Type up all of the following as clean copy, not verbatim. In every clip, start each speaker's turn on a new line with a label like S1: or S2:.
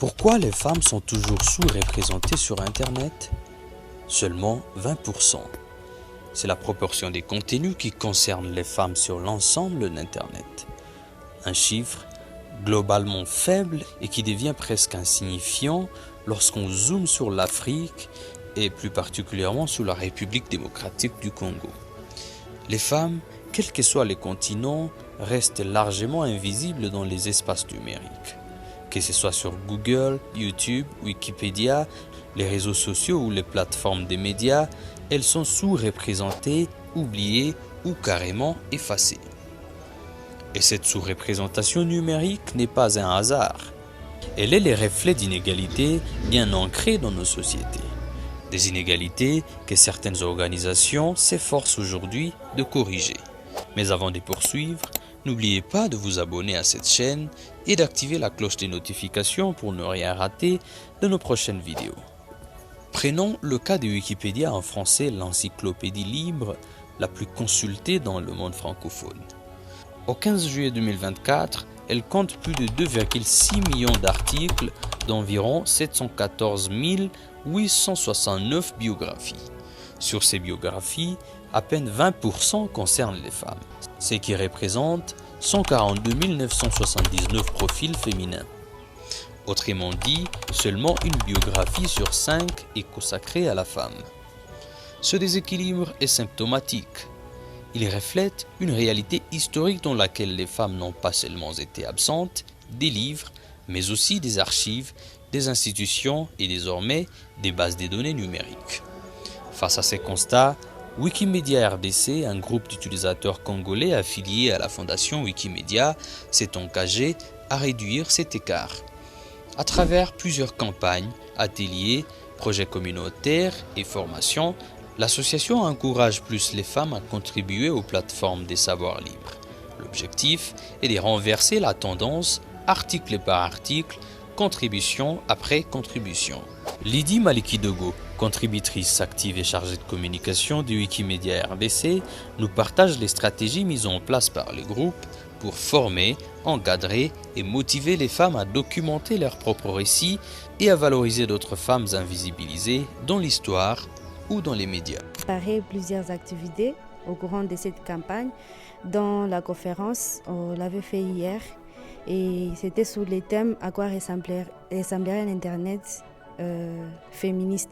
S1: Pourquoi les femmes sont toujours sous-représentées sur Internet? Seulement 20%. C'est la proportion des contenus qui concernent les femmes sur l'ensemble d'Internet. Un chiffre globalement faible et qui devient presque insignifiant lorsqu'on zoome sur l'Afrique et plus particulièrement sur la République démocratique du Congo. Les femmes, quels que soient les continents, restent largement invisibles dans les espaces numériques. Que ce soit sur Google, YouTube, Wikipédia, les réseaux sociaux ou les plateformes des médias, elles sont sous-représentées, oubliées ou carrément effacées. Et cette sous-représentation numérique n'est pas un hasard. Elle est le reflet d'inégalités bien ancrées dans nos sociétés. Des inégalités que certaines organisations s'efforcent aujourd'hui de corriger. Mais avant de poursuivre, n'oubliez pas de vous abonner à cette chaîne et d'activer la cloche des notifications pour ne rien rater de nos prochaines vidéos. Prenons le cas de Wikipédia en français, l'encyclopédie libre la plus consultée dans le monde francophone. Au 15 juillet 2024, elle compte plus de 2,6 millions d'articles d'environ 714 869 biographies. Sur ces biographies, à peine 20% concernent les femmes, ce qui représente 142 979 profils féminins. Autrement dit, seulement une biographie sur 5 est consacrée à la femme. Ce déséquilibre est symptomatique. Il reflète une réalité historique dans laquelle les femmes n'ont pas seulement été absentes des livres, mais aussi des archives, des institutions et désormais des bases de données numériques. Face à ces constats, Wikimedia RDC, un groupe d'utilisateurs congolais affilié à la fondation Wikimedia, s'est engagé à réduire cet écart. À travers plusieurs campagnes, ateliers, projets communautaires et formations, l'association encourage plus les femmes à contribuer aux plateformes des savoirs libres. L'objectif est de renverser la tendance, article par article, contribution après contribution. Lydie Malikidogo, contributrice active et chargée de communication de Wikimedia RDC, nous partage les stratégies mises en place par le groupe pour former, encadrer et motiver les femmes à documenter leurs propres récits et à valoriser d'autres femmes invisibilisées dans l'histoire ou dans les médias.
S2: Préparer plusieurs activités au courant de cette campagne. Dans la conférence, on l'avait fait hier et c'était sous les thèmes à quoi ressemblerait un Internet féministe.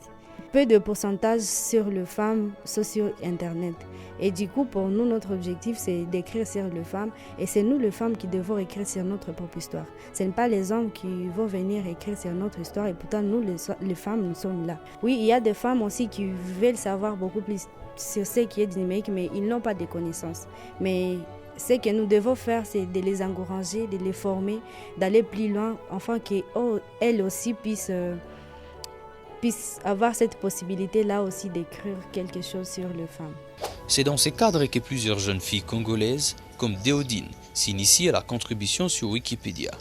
S2: Peu de pourcentage sur les femmes sont sur Internet. Et du coup, pour nous, notre objectif, c'est d'écrire sur les femmes. Et c'est nous, les femmes, qui devons écrire sur notre propre histoire. Ce n'est pas les hommes qui vont venir écrire sur notre histoire. Et pourtant, nous, les femmes, nous sommes là. Oui, il y a des femmes aussi qui veulent savoir beaucoup plus sur ce qui est du numérique, mais ils n'ont pas de connaissances. Mais ce que nous devons faire, c'est de les encourager, de les former, d'aller plus loin, afin qu'elles aussi puissent avoir cette possibilité-là aussi d'écrire quelque chose sur les femmes.
S1: C'est dans ces cadres que plusieurs jeunes filles congolaises, comme Déodine, s'initient à la contribution sur Wikipédia.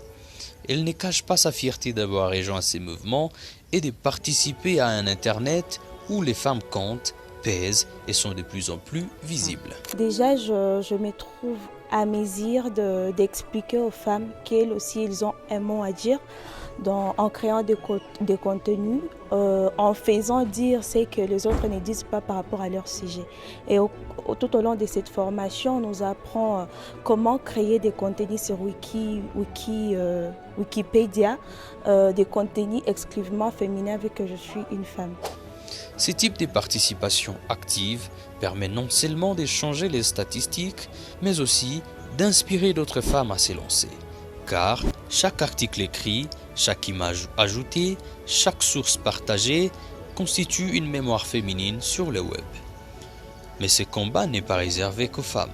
S1: Elle ne cache pas sa fierté d'avoir rejoint ces mouvements et de participer à un Internet où les femmes comptent, pèsent et sont de plus en plus visibles.
S3: Déjà, je me trouve à mesure d'expliquer aux femmes qu'elles aussi, elles ont un mot à dire en créant des contenus, en faisant dire ce que les autres ne disent pas par rapport à leur sujet. Et tout au long de cette formation, on nous apprend comment créer des contenus sur Wikipédia, des contenus exclusivement féminins vu que je suis une femme.
S1: Ce type de participation active permet non seulement d'échanger les statistiques, mais aussi d'inspirer d'autres femmes à se lancer. Car chaque article écrit, chaque image ajoutée, chaque source partagée constitue une mémoire féminine sur le web. Mais ce combat n'est pas réservé qu'aux femmes.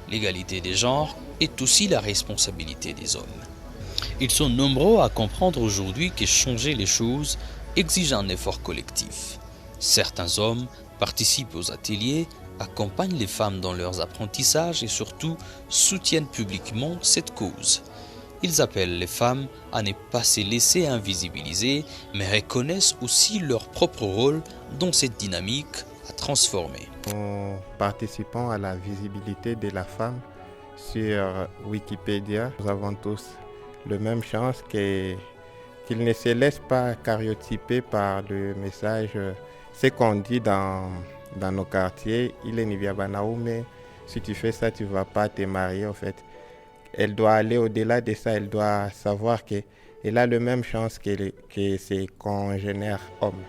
S1: L'égalité des genres est aussi la responsabilité des hommes. Ils sont nombreux à comprendre aujourd'hui que changer les choses exige un effort collectif. Certains hommes participent aux ateliers, accompagnent les femmes dans leurs apprentissages et surtout soutiennent publiquement cette cause. Ils appellent les femmes à ne pas se laisser invisibiliser, mais reconnaissent aussi leur propre rôle dans cette dynamique à transformer.
S4: En participant à la visibilité de la femme sur Wikipédia, nous avons tous la même chance que qu'ils ne se laissent pas cariotyper par le message. Ce qu'on dit dans nos quartiers, il est Niviabanaou, mais si tu fais ça, tu ne vas pas te marier en fait. Elle doit aller au-delà de ça, elle doit savoir qu'elle a la même chance que ses congénères hommes.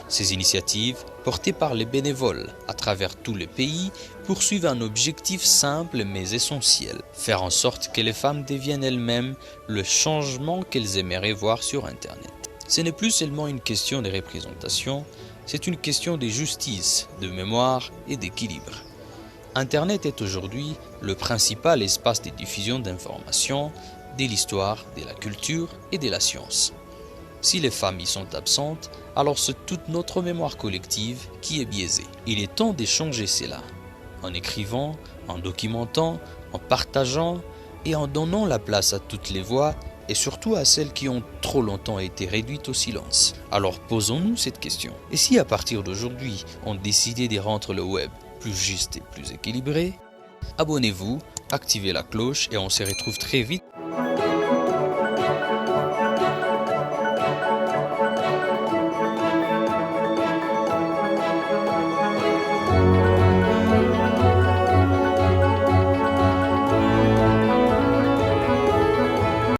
S1: Ces initiatives, portées par les bénévoles à travers tout le pays, poursuivent un objectif simple mais essentiel, faire en sorte que les femmes deviennent elles-mêmes le changement qu'elles aimeraient voir sur Internet. Ce n'est plus seulement une question de représentation, c'est une question de justice, de mémoire et d'équilibre. Internet est aujourd'hui le principal espace de diffusion d'informations, de l'histoire, de la culture et de la science. Si les femmes y sont absentes, alors c'est toute notre mémoire collective qui est biaisée. Il est temps de changer cela, en écrivant, en documentant, en partageant et en donnant la place à toutes les voix et surtout à celles qui ont trop longtemps été réduites au silence. Alors posons-nous cette question. Et si à partir d'aujourd'hui, on décidait de rendre le web plus juste et plus équilibré? Abonnez-vous, activez la cloche et on se retrouve très vite